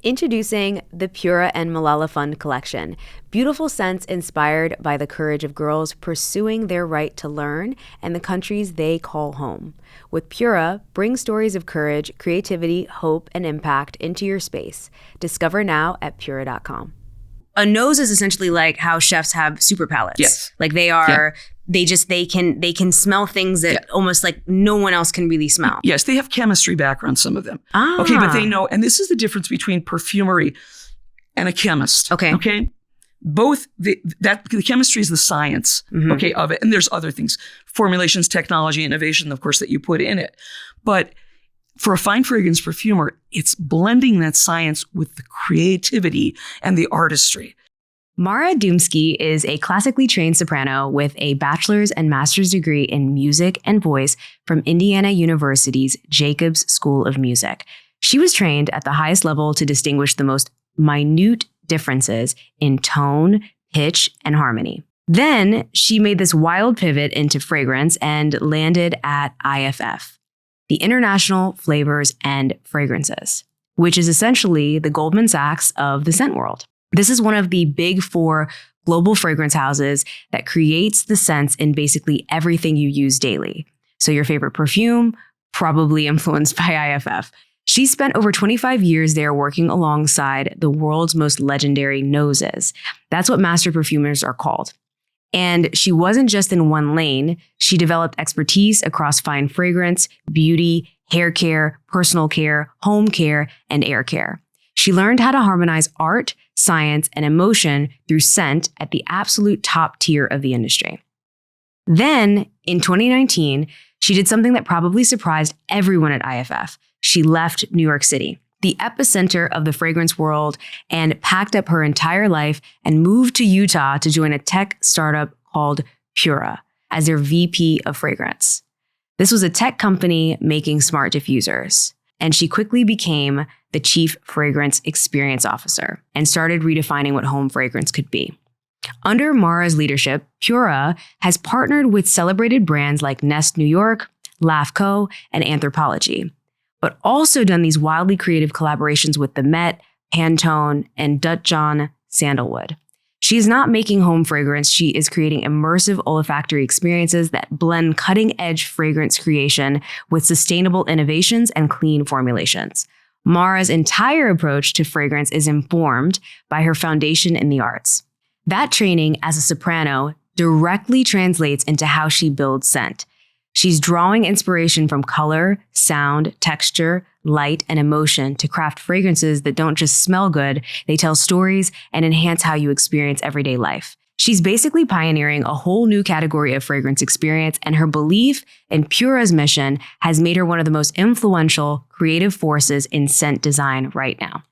Introducing the Pura and Malala Fund collection. Beautiful scents inspired by the courage of girls pursuing their right to learn and the countries they call home. With Pura, bring stories of courage, creativity, hope, and impact into your space. Discover now at pura.com. A nose is essentially like how chefs have super palates. Yes. Like they are, they can smell things that almost like no one else can really smell. Yes, they have chemistry background, some of them. Ah. Okay, but they know, and this is the difference between perfumery and a chemist. Okay. Both, the chemistry is the science, okay, of it. And there's other things, formulations, technology, innovation, of course, that you put in it. But for a fine fragrance perfumer, it's blending that science with the creativity and the artistry. Mara Dumski is a classically trained soprano with a bachelor's and master's degree in music and voice from Indiana University's Jacobs School of Music. She was trained at the highest level to distinguish the most minute differences in tone, pitch, and harmony. Then she made this wild pivot into fragrance and landed at IFF, the International Flavors and Fragrances, which is essentially the Goldman Sachs of the scent world. This is one of the big four global fragrance houses that creates the scents in basically everything you use daily. So your favorite perfume, probably influenced by IFF. She spent over 25 years there working alongside the world's most legendary noses. That's what master perfumers are called. And she wasn't just in one lane. She developed expertise across fine fragrance, beauty, hair care, personal care, home care, and air care. She learned how to harmonize art, science, and emotion through scent at the absolute top tier of the industry. Then, in 2019, she did something that probably surprised everyone at IFF. She left New York City, the epicenter of the fragrance world, and packed up her entire life and moved to Utah to join a tech startup called Pura as their VP of fragrance. This was a tech company making smart diffusers, and she quickly became the Chief Fragrance Experience Officer and started redefining what home fragrance could be. Under Mara's leadership, Pura has partnered with celebrated brands like Nest New York, LAFCO, and Anthropologie, but also done these wildly creative collaborations with the Met, Pantone, and Dutch John Sandalwood. She is not making home fragrance. She is creating immersive olfactory experiences that blend cutting-edge fragrance creation with sustainable innovations and clean formulations. Mara's entire approach to fragrance is informed by her foundation in the arts. That training as a soprano directly translates into how she builds scent. She's drawing inspiration from color, sound, texture, light, and emotion to craft fragrances that don't just smell good, they tell stories and enhance how you experience everyday life. She's basically pioneering a whole new category of fragrance experience, and her belief in Pura's mission has made her one of the most influential creative forces in scent design right now.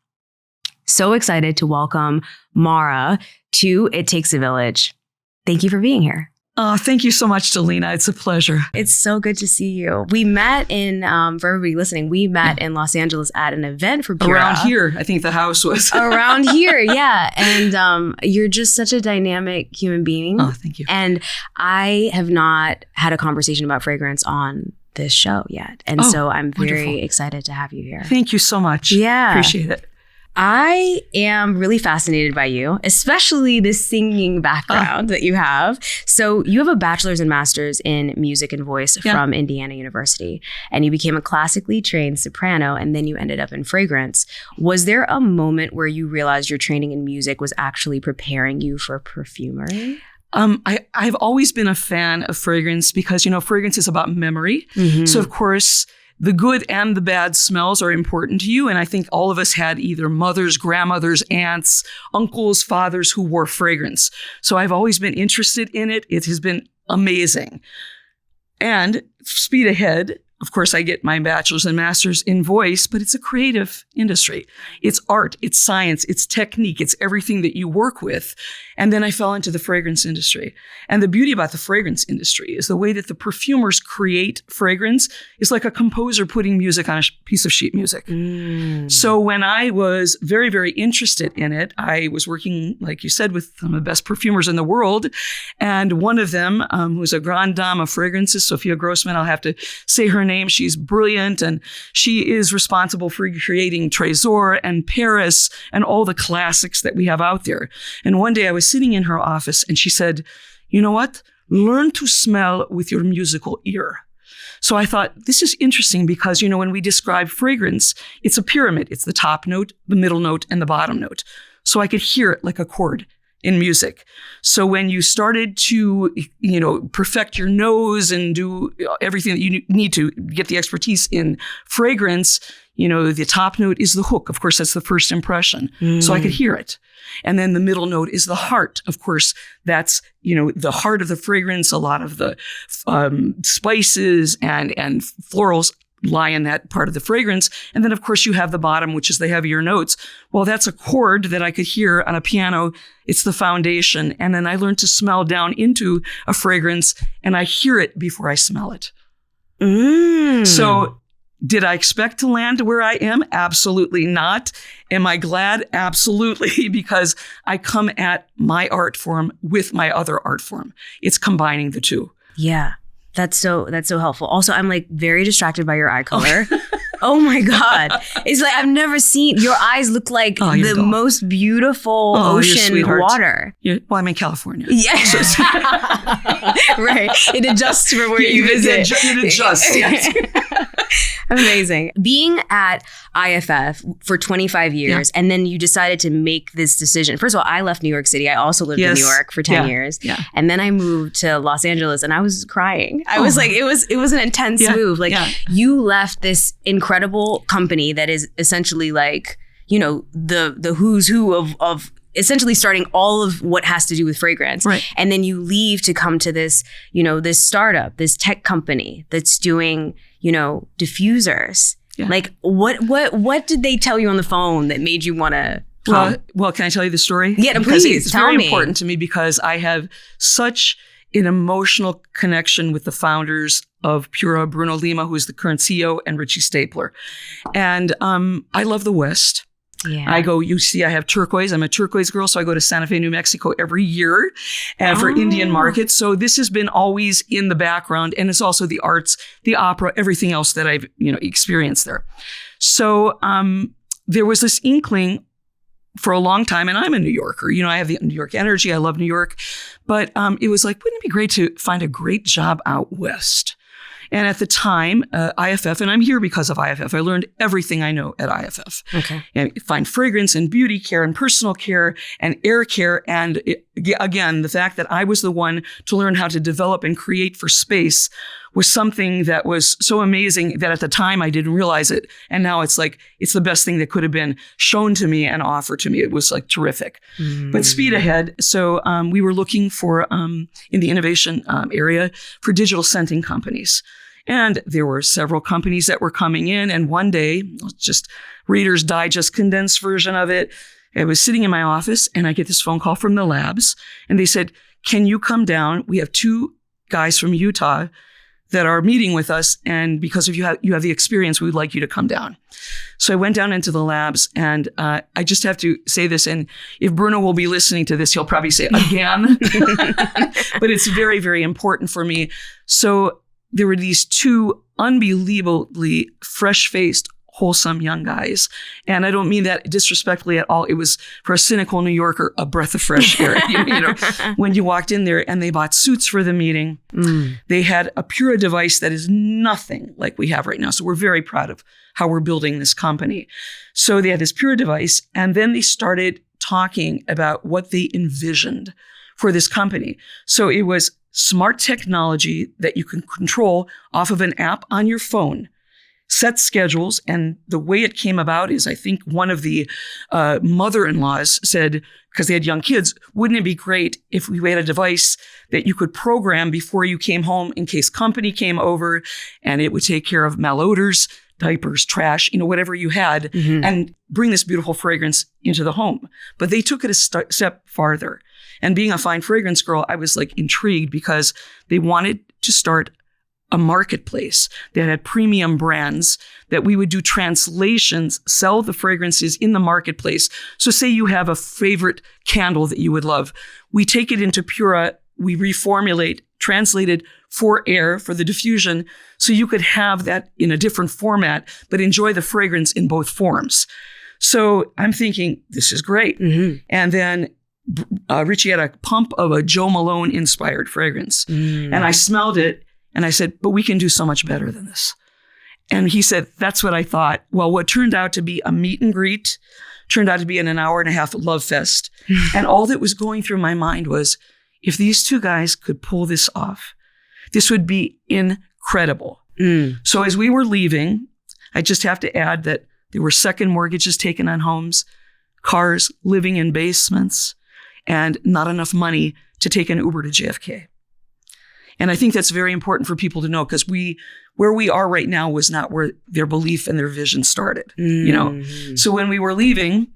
So excited to welcome Mara to It Takes a Village. Thank you for being here. Thank you so much, Delina. It's a pleasure. It's so good to see you. We met in, for everybody listening, we met in Los Angeles at an event for Pura. Around here, I think the house was. Around here, yeah. And you're just such a dynamic human being. Oh, thank you. And I have not had a conversation about fragrance on this show yet. And so I'm very excited to have you here. Thank you so much. Yeah. Appreciate it. I am really fascinated by you, especially this singing background that you have. So you have a bachelor's and master's in music and voice from Indiana University, and you became a classically trained soprano, and then you ended up in fragrance. Was there a moment where you realized your training in music was actually preparing you for perfumery? I've always been a fan of fragrance because, fragrance is about memory. Mm-hmm. So, of course, the good and the bad smells are important to you. And I think all of us had either mothers, grandmothers, aunts, uncles, fathers who wore fragrance. So I've always been interested in it. It has been amazing. And speed ahead, of course, I get my bachelor's and master's in voice, but it's a creative industry. It's art, it's science, it's technique, it's everything that you work with. And then I fell into the fragrance industry. And the beauty about the fragrance industry is the way that the perfumers create fragrance is like a composer putting music on a piece of sheet music. Mm. So when I was very, very interested in it, I was working, like you said, with some of the best perfumers in the world. And one of them, who's a grande dame of fragrances, Sophia Grossman, I'll have to say her name. She's brilliant, and she is responsible for creating Trésor and Paris and all the classics that we have out there. And one day I was sitting in her office and she said, you know what? Learn to smell with your musical ear. So I thought, this is interesting because, when we describe fragrance, it's a pyramid. It's the top note, the middle note, and the bottom note. So I could hear it like a chord in music. So when you started to, perfect your nose and do everything that you need to get the expertise in fragrance, the top note is the hook. Of course, that's the first impression. So I could hear it. And then the middle note is the heart. Of course, that's, the heart of the fragrance. A lot of the spices and florals lie in that part of the fragrance. And then, of course, you have the bottom, which is the heavier notes. Well, that's a chord that I could hear on a piano. It's the foundation. And then I learned to smell down into a fragrance, and I hear it before I smell it. So did I expect to land where I am? Absolutely not. Am I glad? Absolutely, because I come at my art form with my other art form. It's combining the two. Yeah, that's so helpful. Also, I'm like very distracted by your eye color. Oh my God. It's like I've never seen, your eyes look like the most beautiful ocean water. Well, I'm in California. Yeah. Right. It adjusts for where you visit. It adjusts, yes. Amazing. Being at IFF for 25 years, and then you decided to make this decision. First of all, I left New York City. I also lived in New York for 10 years. Yeah. And then I moved to Los Angeles and I was crying. I was like, it was an intense move. Like you left this incredible company that is essentially like, the who's who of essentially starting all of what has to do with fragrance. Right. And then you leave to come to this, this startup, this tech company that's doing, diffusers. Yeah. Like what did they tell you on the phone that made you want to come? Well, can I tell you the story? Yeah, please it's very important to me because I have such an emotional connection with the founders of Pura, Bruno Lima, who is the current CEO, and Richie Stapler. And I love the West. Yeah. I go, I have turquoise. I'm a turquoise girl. So I go to Santa Fe, New Mexico every year for Indian markets. So this has been always in the background. And it's also the arts, the opera, everything else that I've, experienced there. So there was this inkling for a long time, and I'm a New Yorker. I have the New York energy. I love New York. But it was like, wouldn't it be great to find a great job out West? And at the time, IFF, and I'm here because of IFF, I learned everything I know at IFF. Okay. And find fragrance and beauty care and personal care and air care. And again, the fact that I was the one to learn how to develop and create for space was something that was so amazing that at the time I didn't realize it. And now it's like, it's the best thing that could have been shown to me and offered to me. It was like terrific. But speed ahead. So we were looking for, in the innovation area, for digital scenting companies. And there were several companies that were coming in. And one day, just Reader's Digest condensed version of it, I was sitting in my office and I get this phone call from the labs. And they said, can you come down? We have 2 guys from Utah that are meeting with us. And because of you have the experience, we would like you to come down. So I went down into the labs, and I just have to say this. And if Bruno will be listening to this, he'll probably say again, but it's very, very important for me. So there were these 2 unbelievably fresh-faced, wholesome young guys. And I don't mean that disrespectfully at all. It was, for a cynical New Yorker, a breath of fresh air. When you walked in there and they bought suits for the meeting, they had a Pura device that is nothing like we have right now. So we're very proud of how we're building this company. So they had this Pura device, and then they started talking about what they envisioned for this company. So it was smart technology that you can control off of an app on your phone, set schedules. And the way it came about is, I think one of the mother-in-laws said, because they had young kids, wouldn't it be great if we had a device that you could program before you came home in case company came over, and it would take care of malodors, diapers, trash, whatever you had, and bring this beautiful fragrance into the home. But they took it a step farther. And being a fine fragrance girl, I was like intrigued because they wanted to start a marketplace that had premium brands that we would do translations, sell the fragrances in the marketplace. So say you have a favorite candle that you would love. We take it into Pura, we reformulate translated for air, for the diffusion, so you could have that in a different format, but enjoy the fragrance in both forms. So I'm thinking, this is great. Mm-hmm. And then Richie had a pump of a Joe Malone inspired fragrance. And I smelled it and I said, but we can do so much better than this. And he said, that's what I thought. Well, what turned out to be a meet and greet turned out to be an hour and a half love fest. And all that was going through my mind was, if these two guys could pull this off, this would be incredible. So as we were leaving, I just have to add that there were second mortgages taken on homes, cars, living in basements, and not enough money to take an Uber to JFK. And I think that's very important for people to know, because where we are right now was not where their belief and their vision started, you know? So when we were leaving,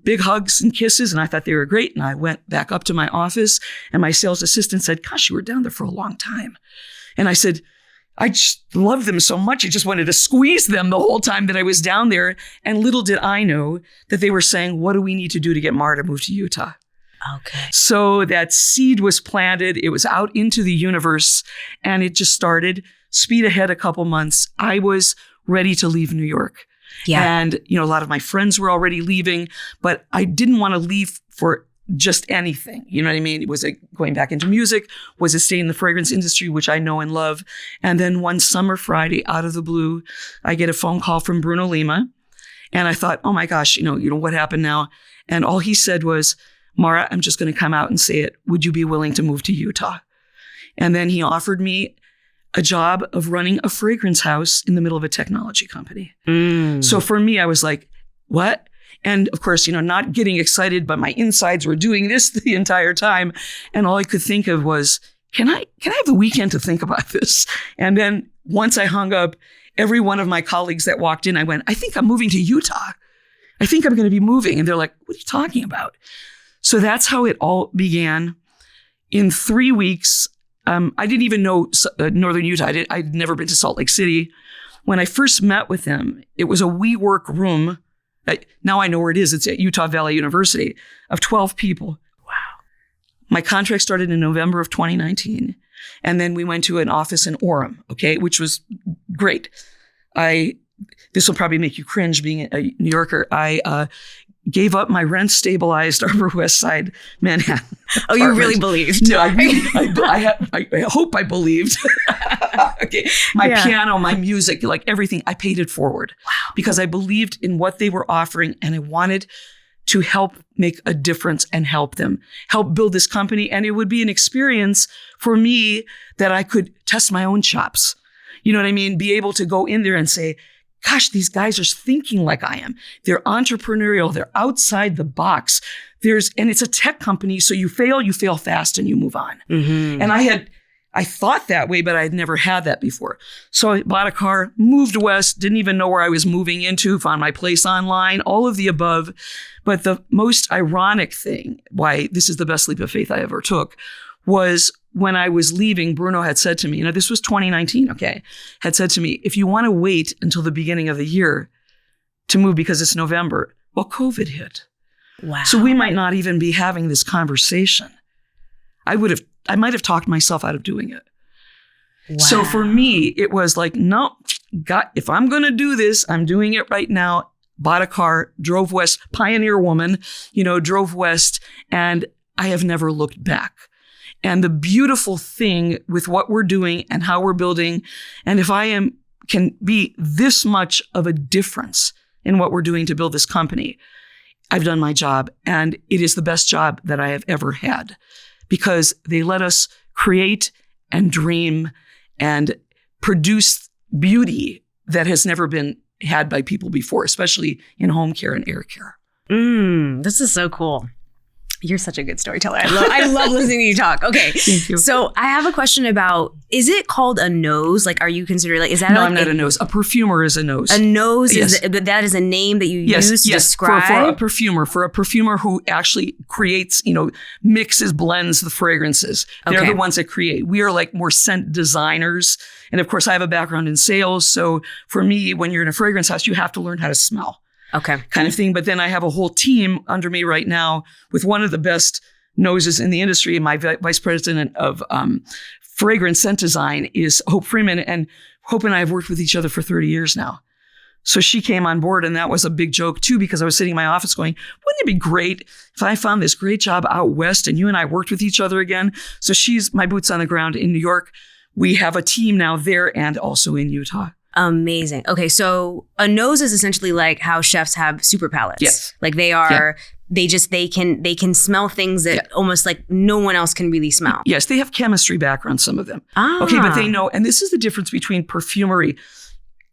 big hugs and kisses, and I thought they were great. And I went back up to my office, and my sales assistant said, gosh, you were down there for a long time. And I said, I just love them so much. I just wanted to squeeze them the whole time that I was down there. And little did I know that they were saying, what do we need to do to get Mara to move to Utah? Okay. So that seed was planted. It was out into the universe, and it just started. Speed ahead a couple months. I was ready to leave New York. Yeah. And, you know, a lot of my friends were already leaving, but I didn't want to leave for just anything. You know what I mean? Was it going back into music? Was it staying in the fragrance industry, which I know and love? And then one summer Friday, out of the blue, I get a phone call from Bruno Lima. And I thought, oh my gosh, you know, what happened now? And all he said was, Mara, I'm just going to come out and say it. Would you be willing to move to Utah? And then he offered me a job of running a fragrance house in the middle of a technology company. So for me, I was like, what? And of course, you know, not getting excited, but my insides were doing this the entire time. And all I could think of was, can I have the weekend to think about this? And then once I hung up, every one of my colleagues that walked in, I went, I think I'm moving to Utah. I think I'm going to be moving. And they're like, what are you talking about? So that's how it all began. In 3 weeks, I didn't even know Northern Utah. I'd never been to Salt Lake City. When I first met with them, it was a WeWork room. Now I know where it is. It's at Utah Valley University, of 12 people. Wow. My contract started in November of 2019. And then we went to an office in Orem, okay, which was great. This will probably make you cringe being a New Yorker. I gave up my rent-stabilized Upper West Side Manhattan Oh, you really believed? No, I hope I believed. Okay, my piano, my music, like everything, I paid it forward. Wow. Because I believed in what they were offering, and I wanted to help make a difference and help them, help build this company. And it would be an experience for me that I could test my own chops. You know what I mean? Be able to go in there and say, gosh, these guys are thinking like I am. They're entrepreneurial. They're outside the box. And it's a tech company. So you fail fast and you move on. Mm-hmm. And I thought that way, but I had never had that before. So I bought a car, moved west, didn't even know where I was moving into, found my place online, all of the above. But the most ironic thing, why this is the best leap of faith I ever took, was when I was leaving, Bruno had said to me, this was 2019, okay, had said to me, if you want to wait until the beginning of the year to move because it's November, well, COVID hit. Wow. So we might not even be having this conversation. I might have talked myself out of doing it. Wow. So for me, it was like, no, if I'm going to do this, I'm doing it right now. Bought a car, drove west, pioneer woman, drove west, and I have never looked back. And the beautiful thing with what we're doing and how we're building, and if I can be this much of a difference in what we're doing to build this company, I've done my job. And it is the best job that I have ever had, because they let us create and dream and produce beauty that has never been had by people before, especially in home care and air care. This is so cool. You're such a good storyteller. I love listening to you talk. Okay. Thank you. So I have a question about, is it called a nose? Like, are you considering, is that No, I'm not a nose. A perfumer is a nose. A nose yes. That is a name that you use to describe? For a perfumer who actually creates, mixes, blends the fragrances. They're the ones that create. We are like more scent designers. And of course, I have a background in sales. So for me, when you're in a fragrance house, you have to learn how to smell. Okay. Kind of thing. But then I have a whole team under me right now with one of the best noses in the industry. And my vice president of fragrance scent design is Hope Freeman. And Hope and I have worked with each other for 30 years now. So she came on board, and that was a big joke too, because I was sitting in my office going, wouldn't it be great if I found this great job out west and you and I worked with each other again? So she's my boots on the ground in New York. We have a team now there and also in Utah. Amazing. Okay, so a nose is essentially like how chefs have super palates. Yes. Like they are, they can smell things that almost like no one else can really smell. Yes, they have chemistry background, some of them. Ah. Okay, but they know, and this is the difference between perfumery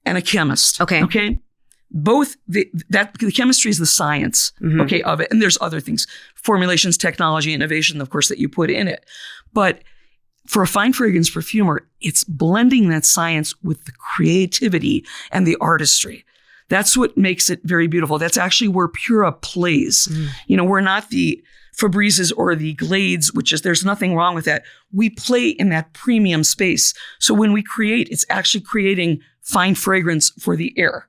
and a chemist. Okay. Both the chemistry is the science, okay, of it. And there's other things, formulations, technology, innovation, of course, that you put in it. But for a fine fragrance perfumer, it's blending that science with the creativity and the artistry. That's what makes it very beautiful. That's actually where Pura plays. You know, we're not the Febrezes or the Glades, which is, there's nothing wrong with that. We play in that premium space. So when we create, it's actually creating fine fragrance for the air.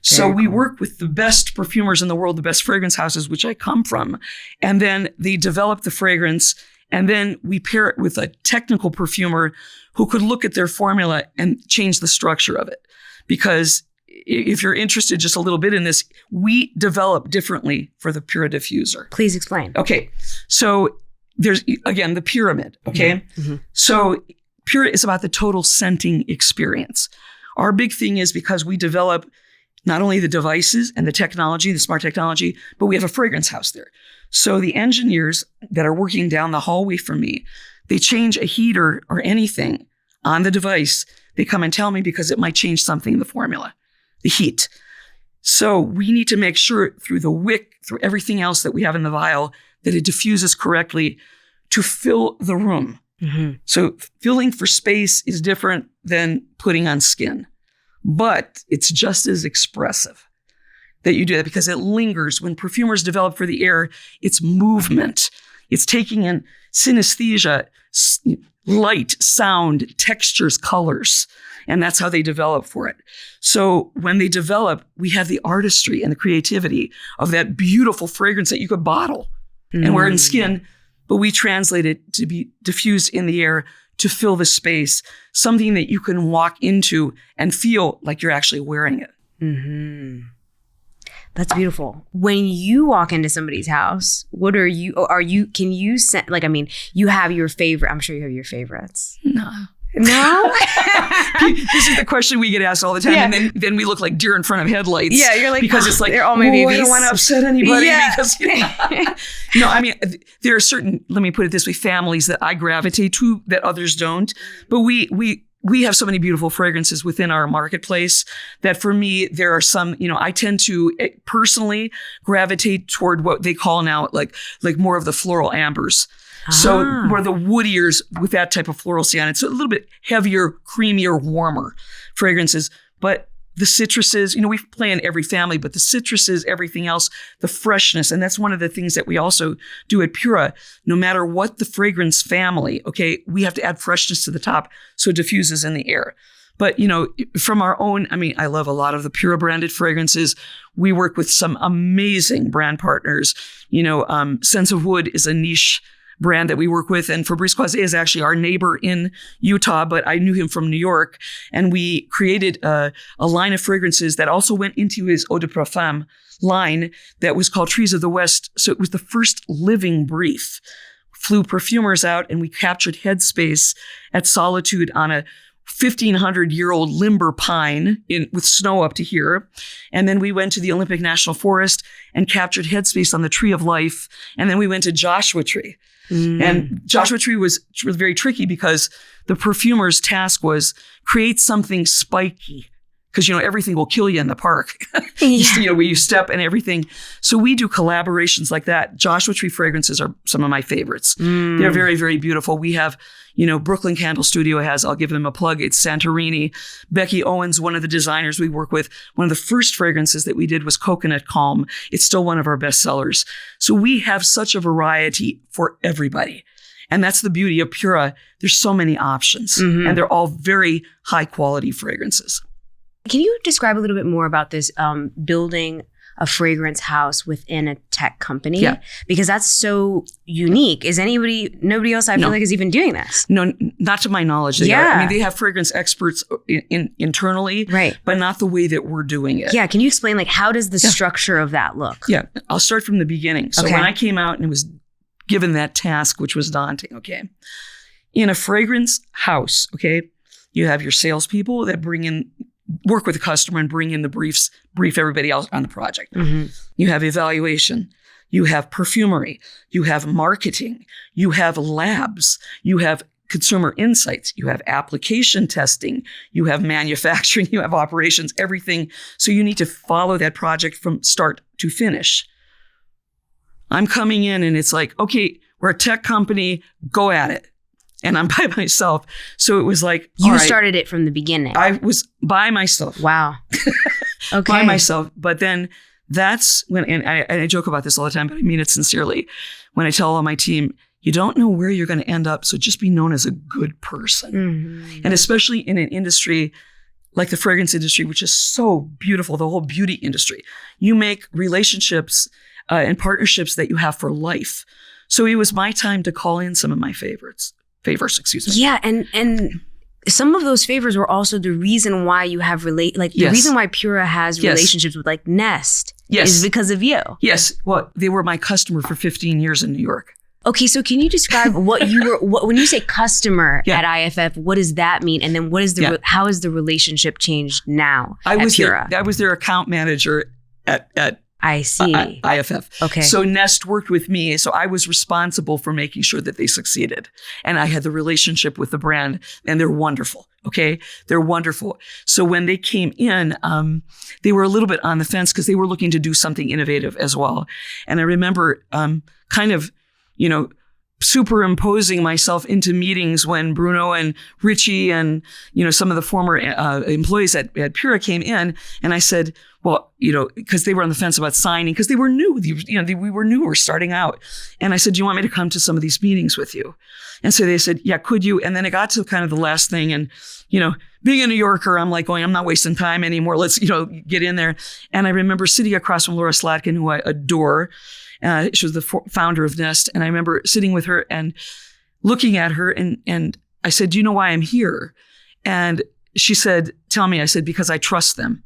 So we work with the best perfumers in the world, the best fragrance houses, which I come from. And then they develop the fragrance, and then we pair it with a technical perfumer who could look at their formula and change the structure of it. Because if you're interested just a little bit in this, we develop differently for the Pura diffuser. Please explain. Okay. So there's, again, the pyramid. Okay. So Pura is about the total scenting experience. Our big thing is because we develop not only the devices and the technology, the smart technology, but we have a fragrance house there. So the engineers that are working down the hallway from me, they change a heater or anything on the device. They come and tell me because it might change something in the formula, the heat. So we need to make sure through the wick, through everything else that we have in the vial, that it diffuses correctly to fill the room. So filling for space is different than putting on skin, but it's just as expressive that you do that because it lingers. When perfumers develop for the air, it's movement. It's taking in synesthesia, light, sound, textures, colors, and that's how they develop for it. So when they develop, we have the artistry and the creativity of that beautiful fragrance that you could bottle and wear in skin, but we translate it to be diffused in the air to fill the space, something that you can walk into and feel like you're actually wearing it. That's beautiful. When you walk into somebody's house, what can you send, like, I mean, you have your favorite, I'm sure you have your favorites. No? This is the question we get asked all the time. And then we look like deer in front of headlights. Yeah, you're like, because it's like, they're all my babies. I don't want to upset anybody. Because, no, I mean, there are certain, let me put it this way, families that I gravitate to that others don't. But we have so many beautiful fragrances within our marketplace that for me, there are some, I tend to personally gravitate toward what they call now like more of the floral ambers. So more the woodiers with that type of floralcy on it. So a little bit heavier, creamier, warmer fragrances. But the citruses, we play in every family, but the citruses, everything else, the freshness. And that's one of the things that we also do at Pura. No matter what the fragrance family, okay, we have to add freshness to the top so it diffuses in the air. But, from our own, I love a lot of the Pura branded fragrances. We work with some amazing brand partners. Sense of Wood is a niche brand that we work with. And Fabrice Croiset is actually our neighbor in Utah, but I knew him from New York. And we created a line of fragrances that also went into his Eau de Parfum line that was called Trees of the West. So it was the first living brief. Flew perfumers out and we captured headspace at Solitude on a 1,500-year-old limber pine with snow up to here. And then we went to the Olympic National Forest and captured headspace on the Tree of Life. And then we went to Joshua Tree. And Joshua Tree was very tricky because the perfumer's task was create something spiky. Because, everything will kill you in the park. Where you step and everything. So we do collaborations like that. Joshua Tree fragrances are some of my favorites. They're very, very beautiful. We have, Brooklyn Candle Studio has, I'll give them a plug, it's Santorini. Becky Owens, one of the designers we work with, one of the first fragrances that we did was Coconut Calm. It's still one of our best sellers. So we have such a variety for everybody. And that's the beauty of Pura. There's so many options. And they're all very high quality fragrances. Can you describe a little bit more about this building a fragrance house within a tech company? Yeah. Because that's so unique. Nobody else I feel like is even doing this. No, not to my knowledge. They have fragrance experts internally, right, but not the way that we're doing it. Yeah. Can you explain, like, how does the structure of that look? Yeah. I'll start from the beginning. So when I came out and was given that task, which was daunting, okay, in a fragrance house, okay, you have your salespeople that work with the customer and bring in the brief everybody else on the project. Mm-hmm. You have evaluation. You have perfumery. You have marketing. You have labs. You have consumer insights. You have application testing. You have manufacturing. You have operations, everything. So you need to follow that project from start to finish. I'm coming in and it's like, okay, we're a tech company, go at it. And I'm by myself. So it was like, you started it from the beginning. I was by myself. Wow. Okay. By myself. But then that's when, and I joke about this all the time, but I mean it sincerely. When I tell all my team, you don't know where you're going to end up. So just be known as a good person. Mm-hmm. And especially in an industry like the fragrance industry, which is so beautiful, the whole beauty industry, you make relationships and partnerships that you have for life. So it was my time to call in some of my favors, excuse me. Yeah, and some of those favors were also the reason why you have the reason why Pura has relationships with like Nest is because of you. Yes. Well, they were my customer for 15 years in New York. Okay, so can you describe what you were when you say customer at IFF? What does that mean? And then how has the relationship changed now at Pura? I was their account manager at I see. IFF. Okay. So Nest worked with me. So I was responsible for making sure that they succeeded. And I had the relationship with the brand, and they're wonderful. Okay. They're wonderful. So when they came in, they were a little bit on the fence because they were looking to do something innovative as well. And I remember kind of, superimposing myself into meetings when Bruno and Richie and, some of the former employees at Pura came in. And I said, well, because they were on the fence about signing, because they were new, we were new, we're starting out. And I said, do you want me to come to some of these meetings with you? And so they said, yeah, could you? And then it got to kind of the last thing. And, being a New Yorker, I'm like going, I'm not wasting time anymore. Let's, get in there. And I remember sitting across from Laura Slatkin, who I adore. She was the founder of Nest. And I remember sitting with her and looking at her. And I said, do you know why I'm here? And she said, tell me. I said, because I trust them.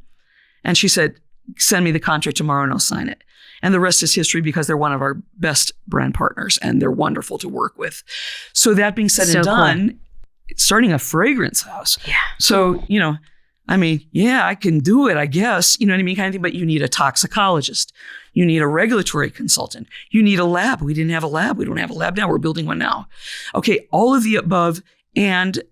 And she said, send me the contract tomorrow and I'll sign it. And the rest is history because they're one of our best brand partners and they're wonderful to work with. So that being said and done, starting a fragrance house. Yeah. So, I can do it, I guess, you know what I mean? Kind of thing, but you need a toxicologist. You need a regulatory consultant. You need a lab. We didn't have a lab. We don't have a lab now. We're building one now. Okay. All of the above. And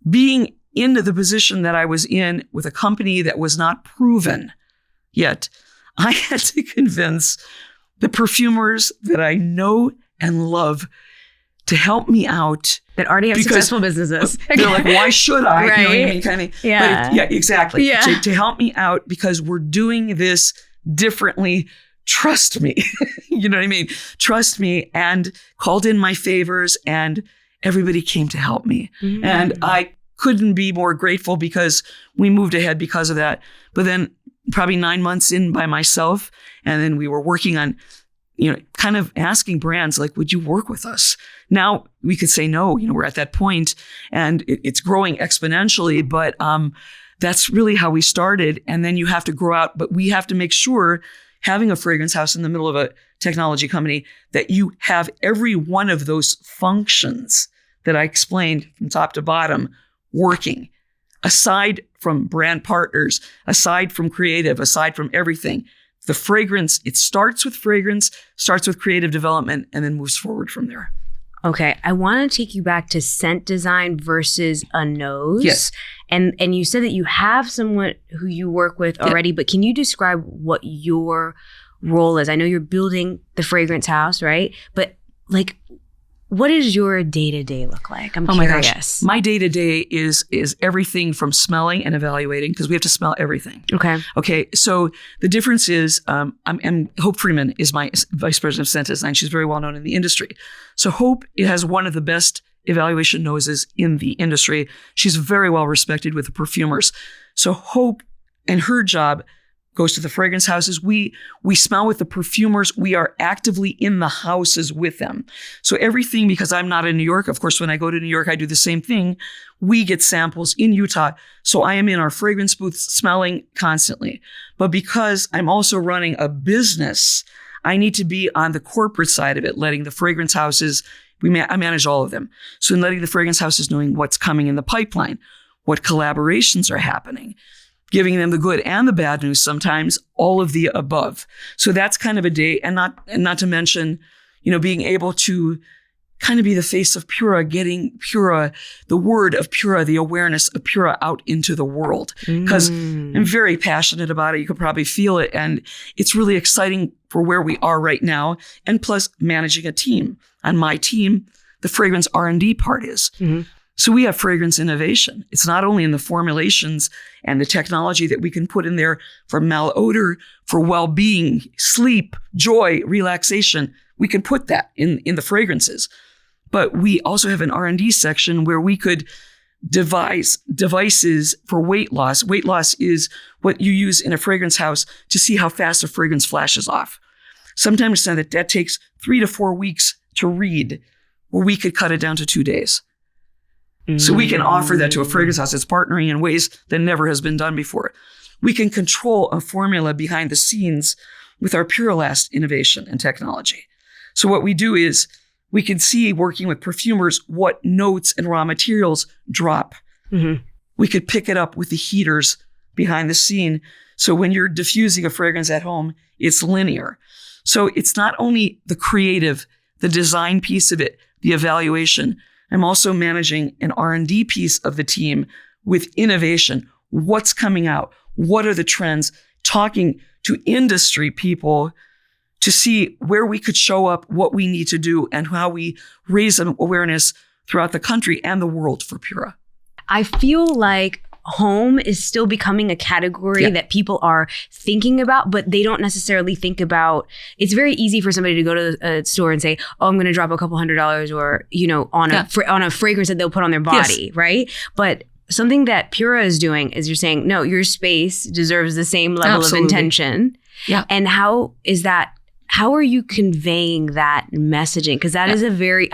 being into the position that I was in with a company that was not proven yet, I had to convince the perfumers that I know and love to help me out. That already have successful businesses. They're like, why should I? Right. You know what I mean? Kind of, yeah. Exactly. Yeah. To help me out because we're doing this differently. Trust me. You know what I mean? Trust me. And called in my favors and everybody came to help me. Mm-hmm. And I couldn't be more grateful because we moved ahead because of that. But then probably 9 months in by myself, and then we were working on, kind of asking brands like, would you work with us? Now we could say no, we're at that point and it's growing exponentially, but that's really how we started. And then you have to grow out, but we have to make sure having a fragrance house in the middle of a technology company that you have every one of those functions that I explained from top to bottom working. Aside from brand partners, aside from creative, aside from everything, the fragrance, it starts with fragrance, starts with creative development, and then moves forward from there. Okay. I want to take you back to scent design versus a nose. Yes. And you said that you have someone who you work with already, but can you describe what your role is? I know you're building the fragrance house, right? But what does your day-to-day look like? I'm curious. My gosh. My day-to-day is everything from smelling and evaluating because we have to smell everything. Okay. So the difference is, Hope Freeman is my vice president of scent design. She's very well known in the industry. So Hope has one of the best evaluation noses in the industry. She's very well respected with the perfumers. So Hope and her job goes to the fragrance houses. We smell with the perfumers. We are actively in the houses with them. So everything, because I'm not in New York, of course, when I go to New York, I do the same thing. We get samples in Utah. So I am in our fragrance booths smelling constantly. But because I'm also running a business, I need to be on the corporate side of it, letting the fragrance houses, I manage all of them. So in letting the fragrance houses knowing what's coming in the pipeline, what collaborations are happening, giving them the good and the bad news, sometimes all of the above. So that's kind of a day, and not to mention, being able to kind of be the face of Pura, getting Pura, the word of Pura, the awareness of Pura out into the world. Because I'm very passionate about it. You could probably feel it. And it's really exciting for where we are right now. And plus managing a team. On my team, the fragrance R&D part is. So we have fragrance innovation. It's not only in the formulations and the technology that we can put in there for malodor, for well-being, sleep, joy, relaxation. We can put that in the fragrances. But we also have an R&D section where we could devise devices for weight loss. Weight loss is what you use in a fragrance house to see how fast a fragrance flashes off. Sometimes that takes 3 to 4 weeks to read, where we could cut it down to 2 days. So we can offer that to a fragrance house that's partnering in ways that never has been done before. We can control a formula behind the scenes with our Puralast innovation and technology. So what we do is we can see, working with perfumers, what notes and raw materials drop. We could pick it up with the heaters behind the scene. So when you're diffusing a fragrance at home, it's linear. So it's not only the creative, the design piece of it, the evaluation. I'm also managing an R&D piece of the team with innovation. What's coming out? What are the trends? Talking to industry people to see where we could show up, what we need to do, and how we raise awareness throughout the country and the world for Pura. I feel like home is still becoming a category that people are thinking about, but they don't necessarily think about. It's very easy for somebody to go to a store and say, oh, I'm going to drop a couple $100 or, on a fragrance that they'll put on their body, right? But something that Pura is doing is you're saying, no, your space deserves the same level of intention. Yeah. And how are you conveying that messaging? Because that is a very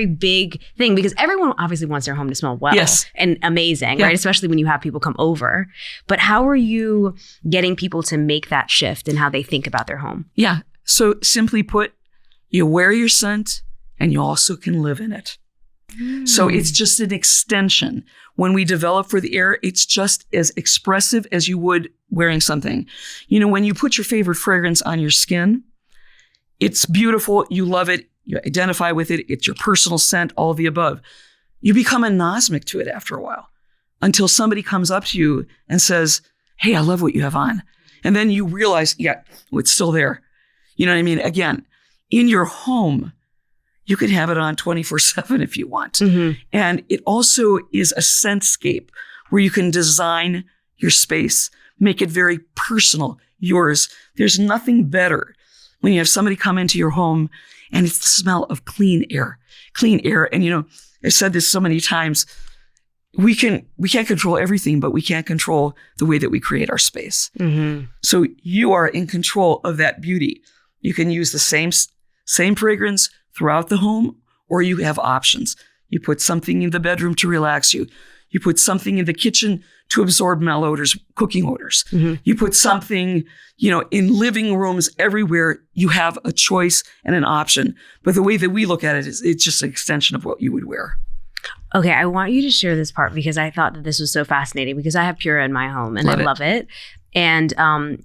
big thing, because everyone obviously wants their home to smell well and amazing, right? Especially when you have people come over. But how are you getting people to make that shift in how they think about their home? Yeah. So simply put, you wear your scent and you also can live in it. So it's just an extension. When we develop for the air, it's just as expressive as you would wearing something. When you put your favorite fragrance on your skin, it's beautiful. You love it. You identify with it. It's your personal scent, all of the above. You become anosmic to it after a while, until somebody comes up to you and says, hey, I love what you have on. And then you realize, it's still there. You know what I mean? Again, in your home, you can have it on 24/7 if you want. And it also is a scentscape where you can design your space, make it very personal, yours. There's nothing better when you have somebody come into your home and it's the smell of clean air. And I've said this so many times, we can't control everything, but we can't control the way that we create our space. So you are in control of that beauty. You can use the same fragrance throughout the home, or you have options. You put something in the bedroom to relax you. You put something in the kitchen to absorb malodors, cooking odors. You put something, in living rooms everywhere. You have a choice and an option. But the way that we look at it is it's just an extension of what you would wear. Okay, I want you to share this part, because I thought that this was so fascinating, because I have Pura in my home and I love it. And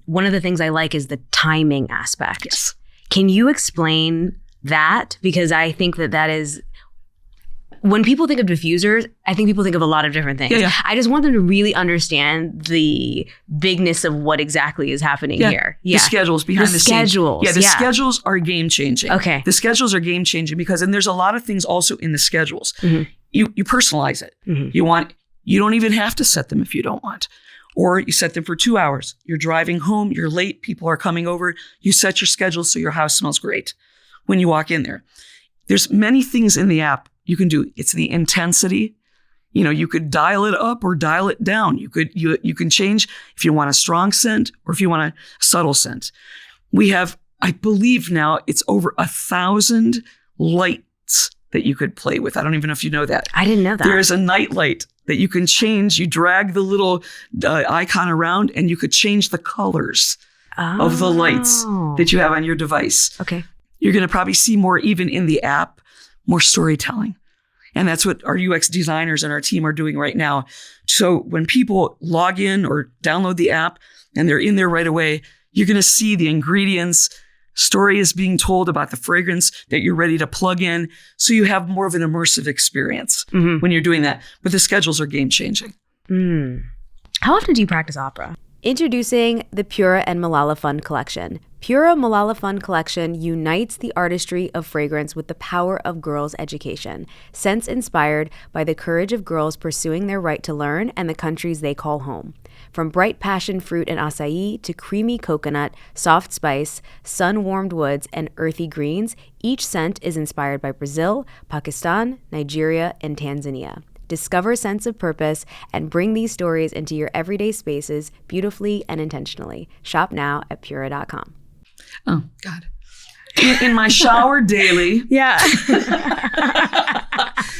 one of the things I like is the timing aspect. Yes. Can you explain that? Because I think that is, when people think of diffusers, I think people think of a lot of different things. I just want them to really understand the bigness of what exactly is happening here. The schedules behind the scenes. The schedules are game changing. Okay. The schedules are game changing and there's a lot of things also in the schedules. You personalize it. You don't even have to set them if you don't want. Or you set them for 2 hours. You're driving home, you're late, people are coming over. You set your schedule so your house smells great when you walk in there. There's many things in the app you can do. It's the intensity, You could dial it up or dial it down. You can change if you want a strong scent or if you want a subtle scent. We have, I believe now, it's over 1,000 lights that you could play with. I don't even know if you know that. I didn't know that. There is a night light that you can change. You drag the little icon around and you could change the colors of the lights that you have on your device. Okay. You're going to probably see more, even in the app, more storytelling. And that's what our UX designers and our team are doing right now. So when people log in or download the app and they're in there right away, you're going to see the ingredients. Story is being told about the fragrance that you're ready to plug in. So you have more of an immersive experience when you're doing that. But the schedules are game changing. How often do you practice opera? Introducing the Pura and Malala Fund Collection. Pura Malala Fund Collection unites the artistry of fragrance with the power of girls' education. Scents inspired by the courage of girls pursuing their right to learn and the countries they call home. From bright passion fruit and acai to creamy coconut, soft spice, sun-warmed woods, and earthy greens, each scent is inspired by Brazil, Pakistan, Nigeria, and Tanzania. Discover sense of purpose and bring these stories into your everyday spaces beautifully and intentionally. Shop now at Pura.com. Oh, God. In my shower daily. Yeah.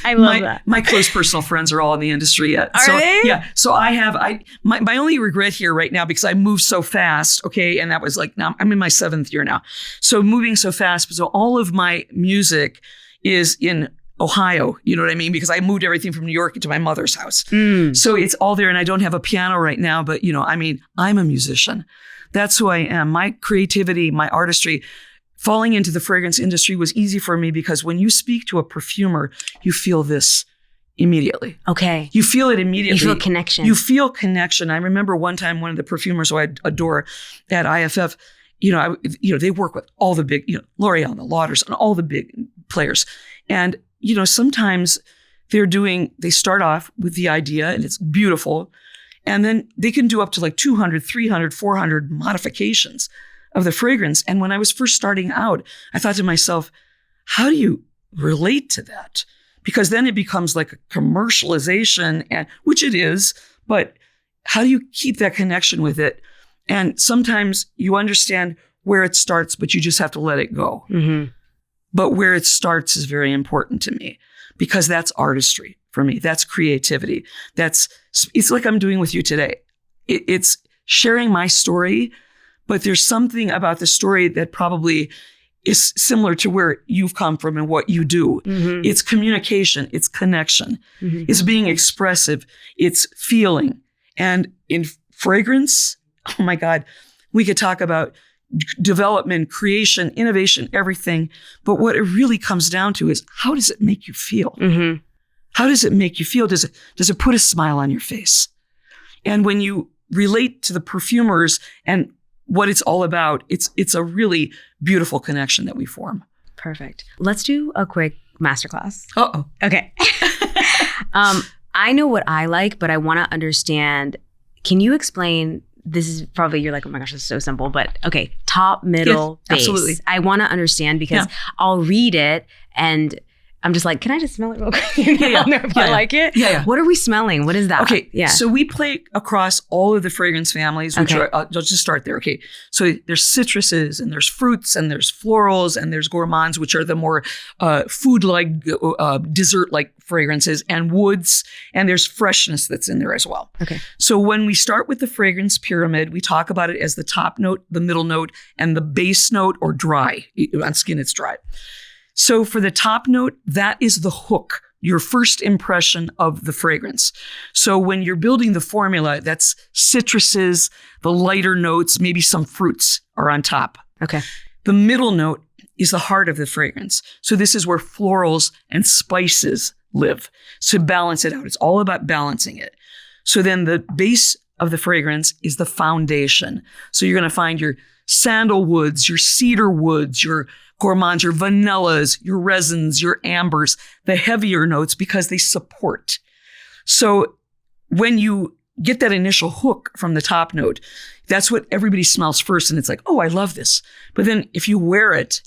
I love that. My close personal friends are all in the industry yet. Are they? Yeah. So my only regret here right now, because I moved so fast, okay, and that was like, now I'm in my 7th year now. So moving so fast. So all of my music is in Ohio, you know what I mean? Because I moved everything from New York into my mother's house. So it's all there, and I don't have a piano right now, but I'm a musician. That's who I am. My creativity, my artistry, falling into the fragrance industry was easy for me because when you speak to a perfumer, you feel this immediately. Okay. You feel it immediately. You feel connection. You feel connection. I remember one time one of the perfumers who I adore at IFF, they work with all the big, L'Oreal and the Lauders and all the big players. And sometimes they start off with the idea and it's beautiful. And then they can do up to like 200, 300, 400 modifications of the fragrance. And when I was first starting out, I thought to myself, how do you relate to that? Because then it becomes like a commercialization, which it is, but how do you keep that connection with it? And sometimes you understand where it starts, but you just have to let it go. But where it starts is very important to me because that's artistry for me. That's creativity. It's like I'm doing with you today. It's sharing my story, but there's something about the story that probably is similar to where you've come from and what you do. It's communication. It's connection. It's being expressive. It's feeling. And in fragrance, oh my God, we could talk about development, creation, innovation, everything. But what it really comes down to is how does it make you feel? How does it make you feel? Does it put a smile on your face? And when you relate to the perfumers and what it's all about, it's a really beautiful connection that we form. Perfect. Let's do a quick masterclass. Uh-oh. Okay. I know what I like, but I want to understand. Can you explain? This is probably, you're like, oh my gosh, this is so simple, but okay. Top, middle, base. Absolutely. I want to understand because I'll read it and I'm just like, can I just smell it real quick? I don't know if I like it. Yeah. What are we smelling? What is that? Okay. Yeah. So we play across all of the fragrance families, which are, I'll just start there. Okay. So there's citruses and there's fruits and there's florals and there's gourmands, which are the more food-like, dessert-like fragrances, and woods, and there's freshness that's in there as well. Okay. So when we start with the fragrance pyramid, we talk about it as the top note, the middle note, and the base note, or dry. On skin, it's dry. So for the top note, that is the hook, your first impression of the fragrance. So when you're building the formula, that's citruses, the lighter notes, maybe some fruits are on top. Okay. The middle note is the heart of the fragrance. So this is where florals and spices live. So balance it out. It's all about balancing it. So then the base of the fragrance is the foundation. So you're going to find your sandalwoods, your cedar woods, your gourmands, your vanillas, your resins, your ambers, the heavier notes, because they support. So when you get that initial hook from the top note, that's what everybody smells first. And it's like, oh, I love this. But then if you wear it,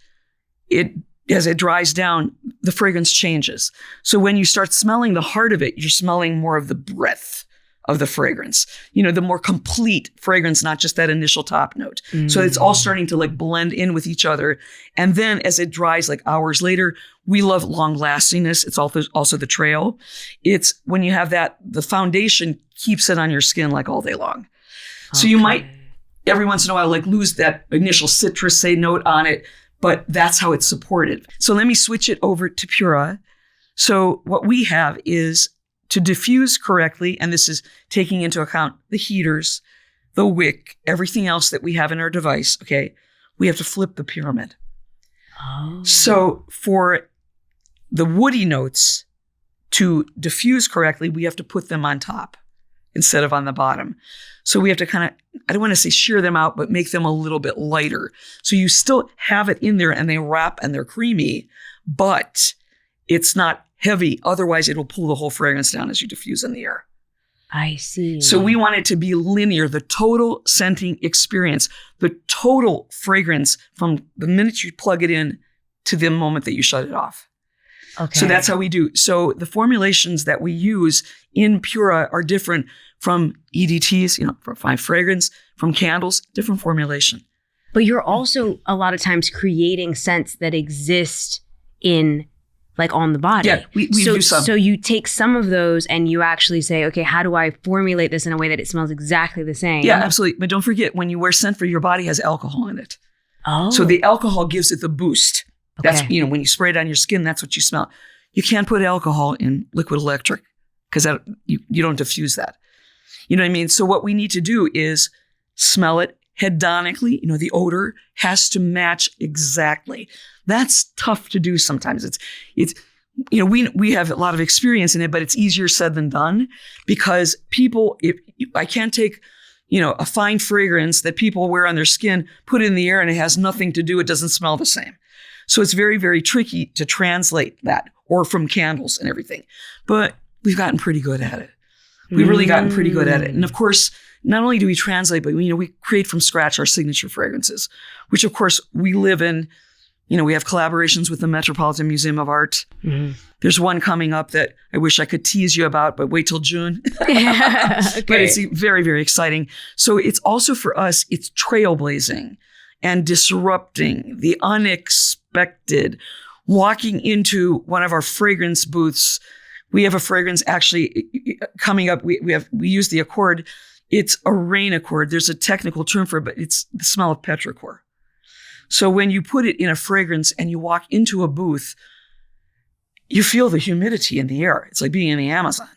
it as it dries down, the fragrance changes. So when you start smelling the heart of it, you're smelling more of the breadth of the fragrance, the more complete fragrance, not just that initial top note. So it's all starting to like blend in with each other. And then as it dries like hours later, we love long lastingness. It's also the trail. It's when you have that, the foundation keeps it on your skin like all day long. So you might every once in a while like lose that initial citrus, say, note on it, but that's how it's supported. So let me switch it over to Pura. So what we have is to diffuse correctly, and this is taking into account the heaters, the wick, everything else that we have in our device, okay? We have to flip the pyramid. Oh. So for the woody notes, to diffuse correctly, we have to put them on top instead of on the bottom. So we have to kind of, I don't want to say shear them out, but make them a little bit lighter. So you still have it in there and they wrap and they're creamy, but it's not heavy. Otherwise, it'll pull the whole fragrance down as you diffuse in the air. I see. So we want it to be linear, the total scenting experience, the total fragrance from the minute you plug it in to the moment that you shut it off. Okay. So that's how we do. So the formulations that we use in Pura are different from EDTs, from fine fragrance, from candles, different formulation. But you're also a lot of times creating scents that exist in like on the body. Yeah, we do some. So you take some of those and you actually say, okay, how do I formulate this in a way that it smells exactly the same? Yeah, absolutely. But don't forget, when you wear scent for your body has alcohol in it. Oh. So the alcohol gives it the boost. Okay. That's, when you spray it on your skin, that's what you smell. You can't put alcohol in liquid electric because you don't diffuse that. You know what I mean? So what we need to do is smell it hedonically. The odor has to match exactly. That's tough to do sometimes. It's we have a lot of experience in it, but it's easier said than done because I can't take, a fine fragrance that people wear on their skin, put it in the air and it has nothing to do. It doesn't smell the same. So it's very, very tricky to translate that or from candles and everything. But we've gotten pretty good at it. We've really gotten pretty good at it. And of course, not only do we translate, but we create from scratch our signature fragrances, which of course we live in. We have collaborations with the Metropolitan Museum of Art. Mm-hmm. There's one coming up that I wish I could tease you about, but wait till June. Okay. But it's very, very exciting. So it's also for us, it's trailblazing and disrupting the unexpected. Walking into one of our fragrance booths, we have a fragrance actually coming up. We use the accord. It's a rain accord. There's a technical term for it, but it's the smell of petrichor. So when you put it in a fragrance and you walk into a booth, you feel the humidity in the air. It's like being in the Amazon.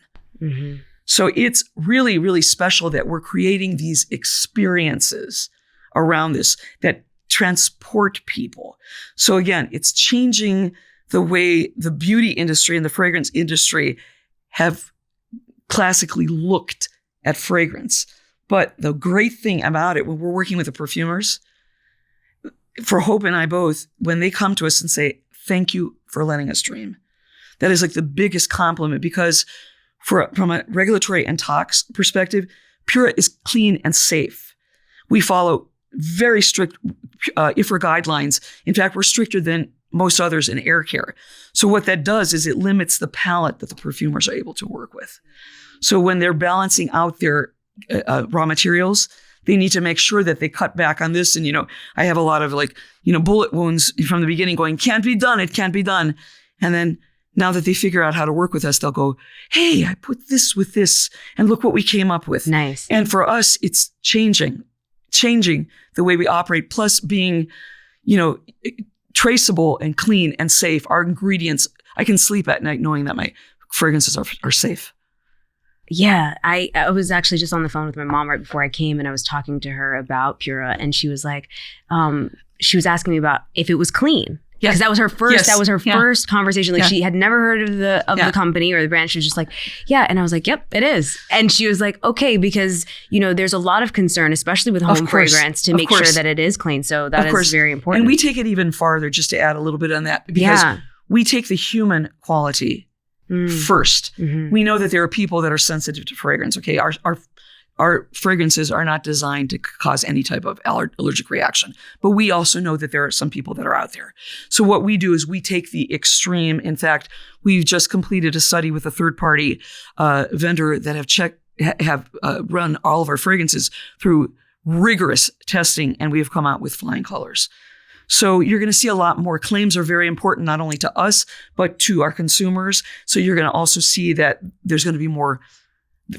Mm-hmm. So it's really, really special that we're creating these experiences around this that transport people. So again, it's changing the way the beauty industry and the fragrance industry have classically looked at fragrance. But the great thing about it, when we're working with the perfumers, for Hope and I both, when they come to us and say, thank you for letting us dream, that is like the biggest compliment because from a regulatory and tox perspective, Pura is clean and safe. We follow very strict IFRA guidelines. In fact, we're stricter than most others in air care. So what that does is it limits the palette that the perfumers are able to work with. So when they're balancing out their raw materials, they need to make sure that they cut back on this. And, I have a lot of bullet wounds from the beginning going, can't be done. It can't be done. And then now that they figure out how to work with us, they'll go, hey, I put this with this and look what we came up with. Nice. And for us, it's changing the way we operate, plus being, traceable and clean and safe. Our ingredients, I can sleep at night knowing that my fragrances are safe. Yeah, I was actually just on the phone with my mom right before I came, and I was talking to her about Pura, and she was like, she was asking me about if it was clean. Yeah, because that was her first. Yes. That was her first conversation. Like she had never heard of the company or the brand. She was just like, yeah, and I was like, yep, it is. And she was like, okay, because there's a lot of concern, especially with home fragrance, to make sure that it is clean. So that is very important. And we take it even farther, just to add a little bit on that, because we take the human quality first. Mm-hmm. We know that there are people that are sensitive to fragrance. Okay, our our fragrances are not designed to cause any type of allergic reaction. But we also know that there are some people that are out there. So what we do is we take the extreme. In fact, we've just completed a study with a third-party vendor that have run all of our fragrances through rigorous testing, and we have come out with flying colors. So you're going to see a lot more. Claims are very important, not only to us, but to our consumers. So you're going to also see that there's going to be more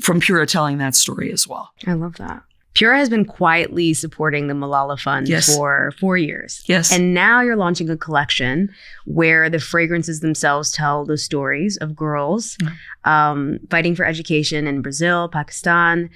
from Pura telling that story as well. I love that. Pura has been quietly supporting the Malala Fund for 4 years. Yes. And now you're launching a collection where the fragrances themselves tell the stories of girls fighting for education in Brazil, Pakistan,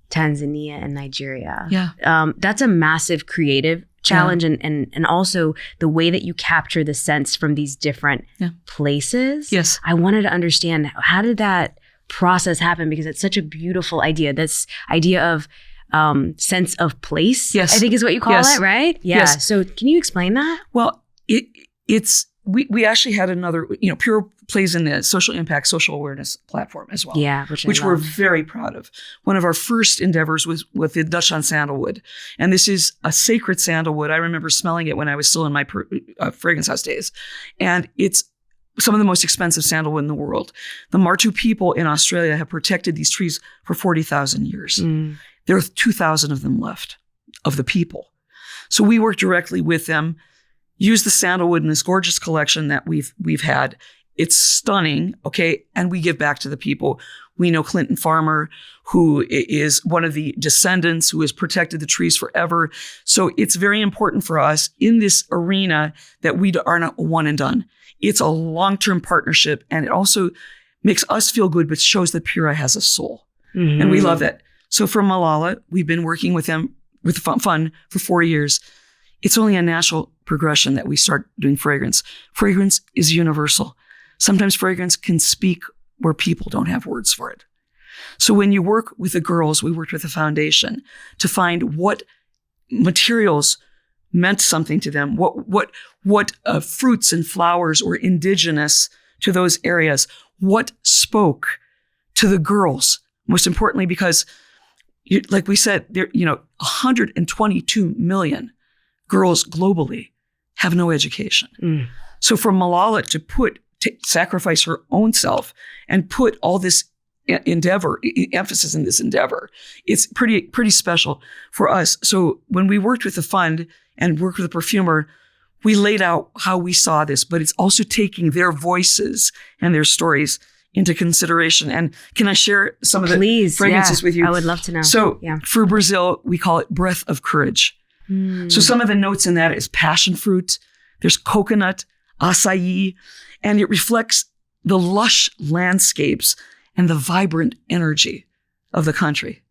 Tanzania, and Nigeria. Yeah. That's a massive creative challenge, and also the way that you capture the scents from these different places. Yes. I wanted to understand, how did that process happen? Because it's such a beautiful idea. This idea of sense of place, I think is what you call it, right? Yeah. Yes. So can you explain that? Well, we actually had another, Pura plays in the social impact, social awareness platform as well. Yeah, which we're very proud of. One of our first endeavors was with the Dutch on sandalwood. And this is a sacred sandalwood. I remember smelling it when I was still in my fragrance house days. And it's some of the most expensive sandalwood in the world. The Martu people in Australia have protected these trees for 40,000 years. There are 2,000 of them left, of the people. So we work directly with them, use the sandalwood in this gorgeous collection that we've had. It's stunning, okay? And we give back to the people. We know Clinton Farmer, who is one of the descendants who has protected the trees forever. So it's very important for us in this arena that we are not one and done. It's a long-term partnership, and it also makes us feel good, but shows that Pura has a soul. Mm-hmm. And we love that. So for Malala, we've been working with them, with the fund for 4 years. It's only a natural progression that we start doing fragrance. Fragrance is universal. Sometimes fragrance can speak where people don't have words for it. So when you work with the girls, we worked with the foundation to find what materials meant something to them, what fruits and flowers were indigenous to those areas, what spoke to the girls, most importantly, because like we said, there, 122 million girls globally have no education. So for Malala to sacrifice her own self and put all this emphasis in this endeavor, it's pretty special for us. So when we worked with the fund and worked with a perfumer, we laid out how we saw this, but it's also taking their voices and their stories into consideration. And can I share some of the fragrances with you? I would love to know. So for Brazil, we call it breath of courage. So some of the notes in that is passion fruit, there's coconut, acai, and it reflects the lush landscapes and the vibrant energy of the country.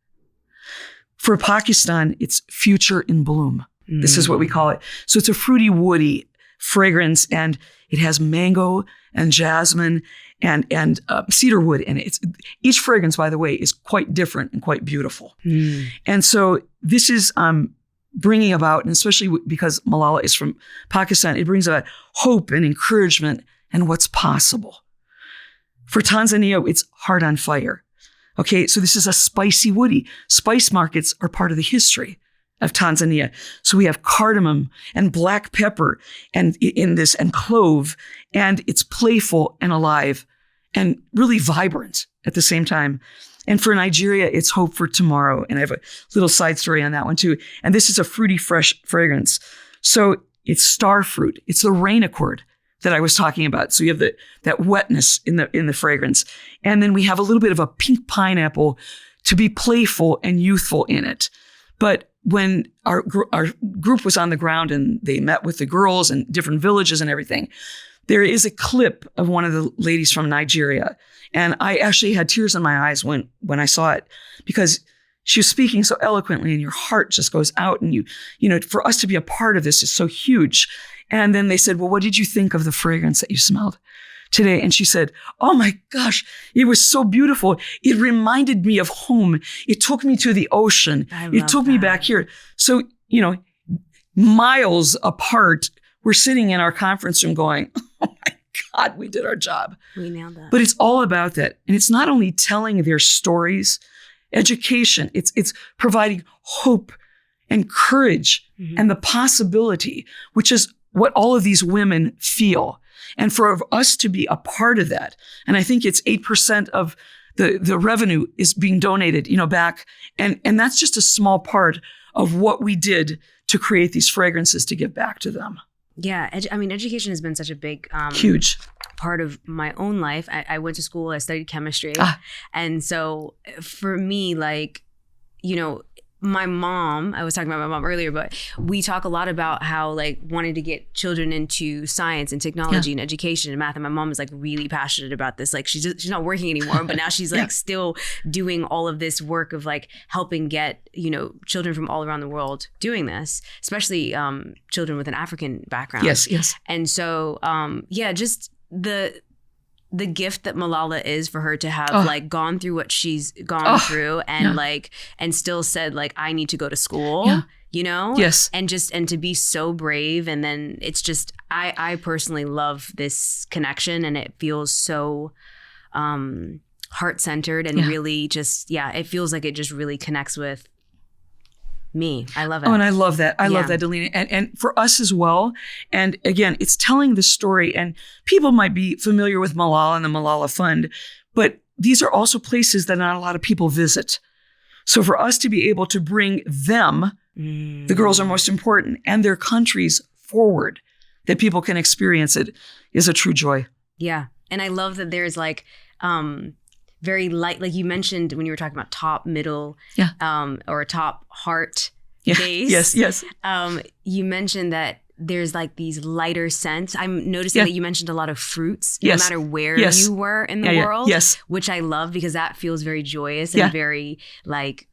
For Pakistan, it's future in bloom. This is what we call it. So it's a fruity, woody fragrance, and it has mango and jasmine and cedar wood in it. Each fragrance, by the way, is quite different and quite beautiful. And so this is bringing about, and especially because Malala is from Pakistan, it brings about hope and encouragement and what's possible. For Tanzania, it's heart on fire. Okay, so this is a spicy woody. Spice markets are part of the history of Tanzania. So we have cardamom and black pepper and in this, and clove, and it's playful and alive and really vibrant at the same time. And for Nigeria, it's hope for tomorrow. And I have a little side story on that one too. And this is a fruity, fresh fragrance. So it's star fruit. It's the rain accord that I was talking about. So you have that wetness in the fragrance. And then we have a little bit of a pink pineapple to be playful and youthful in it. But when our group was on the ground and they met with the girls and different villages and everything, there is a clip of one of the ladies from Nigeria. And I actually had tears in my eyes when I saw it, because she was speaking so eloquently and your heart just goes out, and for us to be a part of this is so huge. And then they said, well, what did you think of the fragrance that you smelled today? And she said, oh my gosh, it was so beautiful. It reminded me of home. It took me to the ocean. It took me back here. So, miles apart, we're sitting in our conference room going, oh my God, we did our job. We nailed that. But it's all about that. And it's not only telling their stories education. It's providing hope and courage and the possibility, which is what all of these women feel. And for us to be a part of that, and I think it's 8% of the revenue is being donated, back. And that's just a small part of what we did to create these fragrances to give back to them. Yeah. Education has been such a big, huge part of my own life. I went to school, I studied chemistry. And so for me, my mom, I was talking about my mom earlier, but we talk a lot about how wanting to get children into science and technology and education and math. And my mom is really passionate about this. She's not working anymore, but now she's still doing all of this work of helping get, children from all around the world doing this, especially children with an African background. Yes. And so, just the gift that Malala is for her to have gone through what she's gone through and and still said I need to go to school, Yes. and to be so brave. And then it's just, I personally love this connection, and it feels so heart-centered and really just, it feels like it just really connects with me. I love it. Oh, and I love that. I love that, Delina. And for us as well. And again, it's telling the story. And people might be familiar with Malala and the Malala Fund, but these are also places that not a lot of people visit. So for us to be able to bring them, the girls are most important, and their countries forward, that people can experience it, is a true joy. Yeah. And I love that there's very light, you mentioned when you were talking about top, middle, or top, heart, base. Yes. You mentioned that there's these lighter scents. I'm noticing that you mentioned a lot of fruits, no matter where you were in the world, which I love because that feels very joyous and very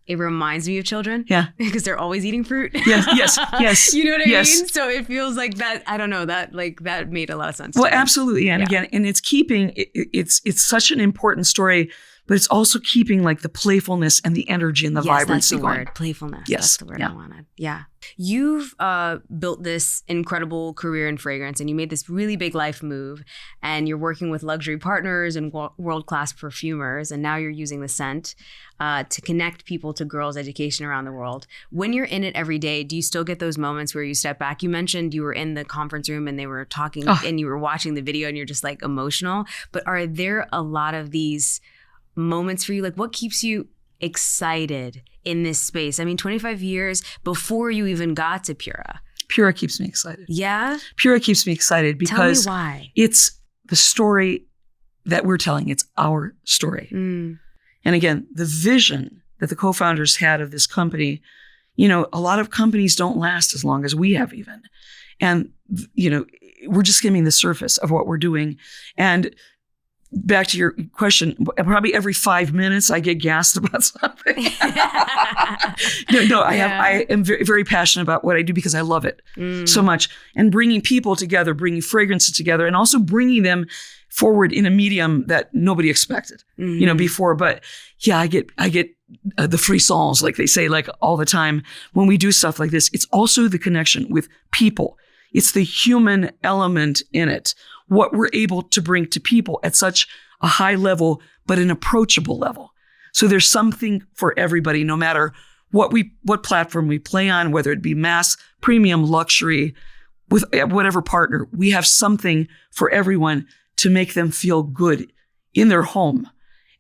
it reminds me of children. Yeah. Because they're always eating fruit. Yes. You know what I mean? So it feels like that, I don't know, that that made a lot of sense. Well, absolutely. And again, and it's it's such an important story, but it's also keeping the playfulness and the energy and the vibrancy going. Word, playfulness. Yes. That's the word I wanted. Yeah. You've built this incredible career in fragrance, and you made this really big life move, and you're working with luxury partners and world-class perfumers, and now you're using the scent to connect people to girls' education around the world. When you're in it every day, do you still get those moments where you step back? You mentioned you were in the conference room and they were talking and you were watching the video and you're just emotional, but are there a lot of these moments for you? What keeps you excited in this space? 25 years before you even got to Pura. Pura keeps me excited. Yeah? Pura keeps me excited because tell me why. It's the story that we're telling. It's our story. And again, the vision that the co-founders had of this company, a lot of companies don't last as long as we have even. And, we're just skimming the surface of what we're doing. And back to your question, probably every 5 minutes I get gassed about something. I am very, very passionate about what I do because I love it so much. And bringing people together, bringing fragrances together, and also bringing them forward in a medium that nobody expected, before. But I get the frissons, like they say, all the time when we do stuff like this. It's also the connection with people. It's the human element in it. What we're able to bring to people at such a high level, but an approachable level. So there's something for everybody, no matter what platform we play on, whether it be mass, premium, luxury, with whatever partner. We have something for everyone to make them feel good in their home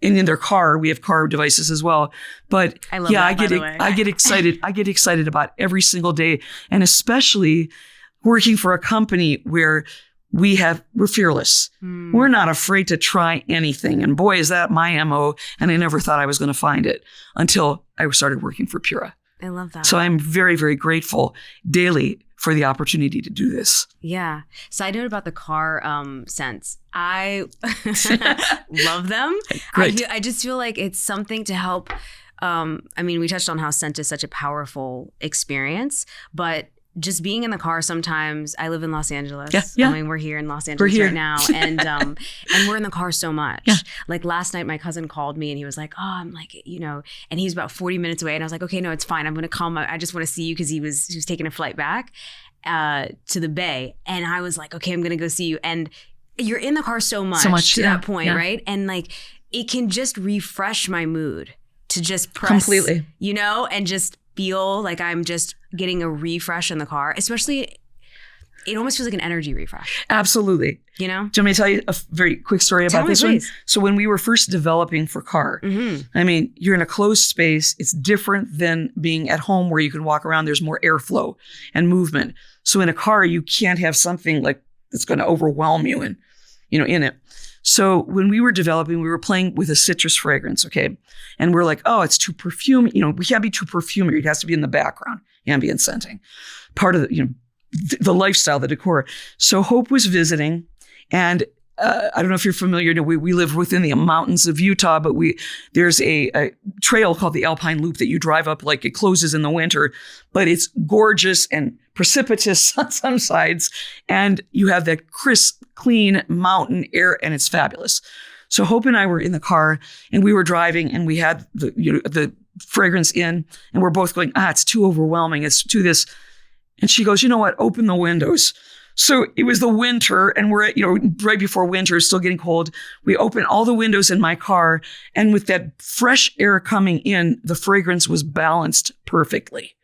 and in their car. We have car devices as well. But I get excited. I get excited about every single day, and especially working for a company where we're fearless. We're not afraid to try anything. And boy, is that my MO. And I never thought I was going to find it until I started working for Pura. I love that. So I'm very, very grateful daily for the opportunity to do this. Yeah. Side note about the car scents. I love them. Great. I just feel like it's something to help. We touched on how scent is such a powerful experience, but just being in the car sometimes. I live in Los Angeles. Yeah. We're here in Los Angeles right now, and we're in the car so much. Yeah. Last night, my cousin called me and he was like, "Oh, I'm and he's about 40 minutes away." And I was like, "Okay, no, it's fine. I'm going to call I just want to see you," because he was taking a flight back to the Bay, and I was like, "Okay, I'm going to go see you." And you're in the car so much to that point, right? And it can just refresh my mood to just press, completely, and just feel like I'm just getting a refresh in the car, especially. It almost feels like an energy refresh. Absolutely. Do you want me to tell you a very quick story about this one? So when we were first developing for car, I mean, you're in a closed space. It's different than being at home where you can walk around. There's more airflow and movement. So in a car, you can't have something like that's going to overwhelm you and, in it. So when we were developing, we were playing with a citrus fragrance, okay? And we're like, oh, it's too perfume. We can't be too perfumery. It has to be in the background, ambient scenting. Part of the, the lifestyle, the decor. So Hope was visiting, and I don't know if you're familiar. We live within the mountains of Utah, but there's a trail called the Alpine Loop that you drive up, like it closes in the winter, but it's gorgeous and precipitous on some sides, and you have that crisp, clean mountain air, and it's fabulous. So Hope and I were in the car, and we were driving, and we had the fragrance in, and we're both going, it's too overwhelming. It's too this. And she goes, you know what? Open the windows. So it was the winter, and we're at, right before winter, it's still getting cold. We opened all the windows in my car, and with that fresh air coming in, the fragrance was balanced perfectly.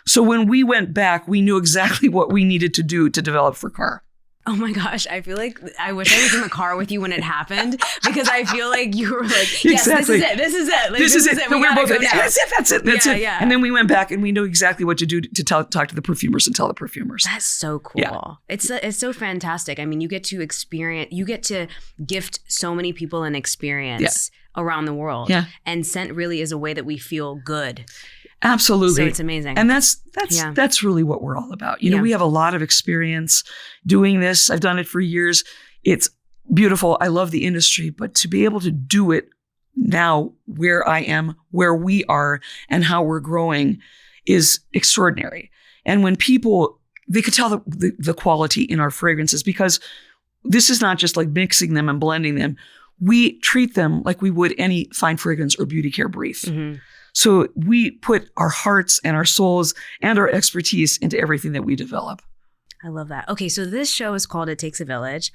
So when we went back, we knew exactly what we needed to do to develop for car. Oh my gosh, I feel like I wish I was in the car with you when it happened, because I feel like you were like, yes, exactly. This is it. This is it. We gotta go now. That's it. Yeah. And then we went back and we knew exactly what to do to talk to the perfumers and tell the perfumers. That's so cool. Yeah. It's so fantastic. I mean, you get to gift so many people an experience around the world. Yeah. And scent really is a way that we feel good. Absolutely. So it's amazing. And that's really what we're all about. We have a lot of experience doing this. I've done it for years. It's beautiful. I love the industry, but to be able to do it now where I am, where we are, and how we're growing is extraordinary. And when people, they could tell the quality in our fragrances, because this is not just like mixing them and blending them. We treat them like we would any fine fragrance or beauty care brief. Mm-hmm. So we put our hearts and our souls and our expertise into everything that we develop. I love that. Okay, so this show is called It Takes a Village.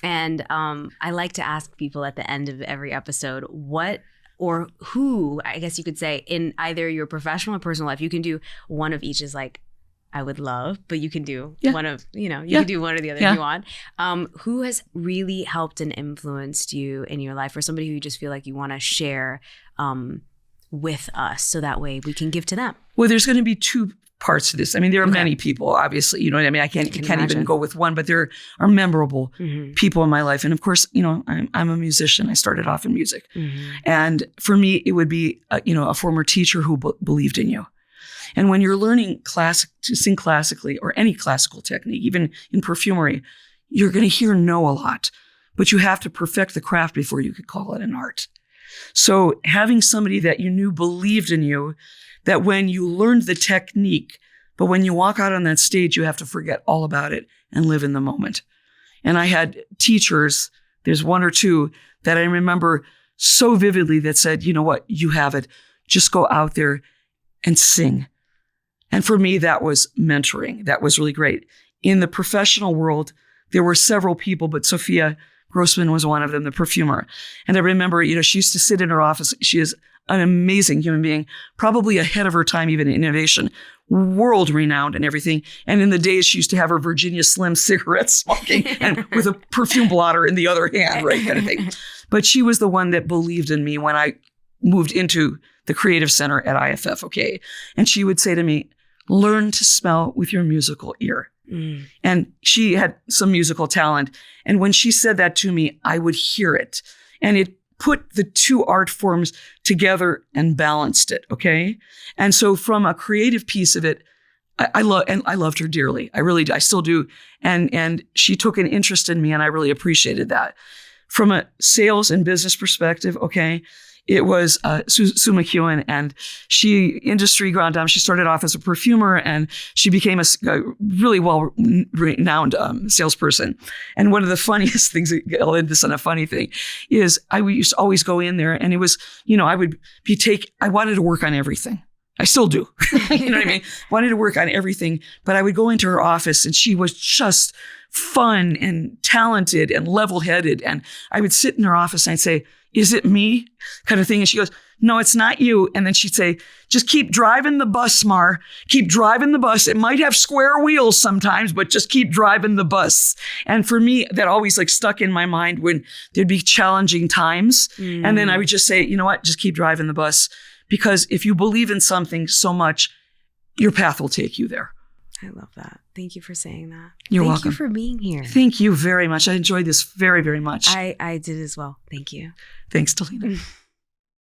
And I like to ask people at the end of every episode, what or who, I guess you could say, in either your professional or personal life, you can do one of each is like, I would love, but you can do one of, you can do one or the other if you want. Who has really helped and influenced you in your life, or somebody who you just feel like you want to share with us so that way we can give to them? Well, there's going to be two parts to this. I mean, there are many people, obviously, you know what I mean? I can't even go with one, but there are memorable people in my life. And of course, I'm a musician. I started off in music. And for me, it would be, a former teacher who believed in you. And when you're learning to sing classically or any classical technique, even in perfumery, you're going to hear no a lot, but you have to perfect the craft before you could call it an art. So having somebody that you knew believed in you, that when you learned the technique, but when you walk out on that stage, you have to forget all about it and live in the moment. And I had teachers, there's one or two that I remember so vividly that said, you know what, you have it. Just go out there and sing. And for me, that was mentoring. That was really great. In the professional world, there were several people, but Sophia Grossman was one of them, the perfumer. And I remember, she used to sit in her office. She is an amazing human being, probably ahead of her time, even in innovation, world renowned and everything. And in the days, she used to have her Virginia Slim cigarettes smoking and with a perfume blotter in the other hand, right, kind of thing. But she was the one that believed in me when I moved into the creative center at IFF, okay? And she would say to me, learn to smell with your musical ear. And she had some musical talent. And when she said that to me, I would hear it. And it put the two art forms together and balanced it, okay? And so from a creative piece of it, I loved her dearly. I still do. And she took an interest in me, and I really appreciated that. From a sales and business perspective, okay, it was Sue McEwen, and she, industry grand dame, she started off as a perfumer, and she became a really well-renowned salesperson. And one of the funniest things, I'll end this on a funny thing, is I used to always go in there, and it was, I wanted to work on everything. I still do. You know what I mean? Wanted to work on everything, but I would go into her office, and she was just fun and talented and level-headed. And I would sit in her office and I'd say, is it me? Kind of thing. And she goes, no, it's not you. And then she'd say, just keep driving the bus, Mar. Keep driving the bus. It might have square wheels sometimes, but just keep driving the bus. And for me, that always like stuck in my mind when there'd be challenging times. And then I would just say, you know what, just keep driving the bus. Because if you believe in something so much, your path will take you there. I love that. Thank you for saying that. You're welcome. Thank you for being here. Thank you very much. I enjoyed this very, very much. I did as well. Thank you. Thanks, Delina.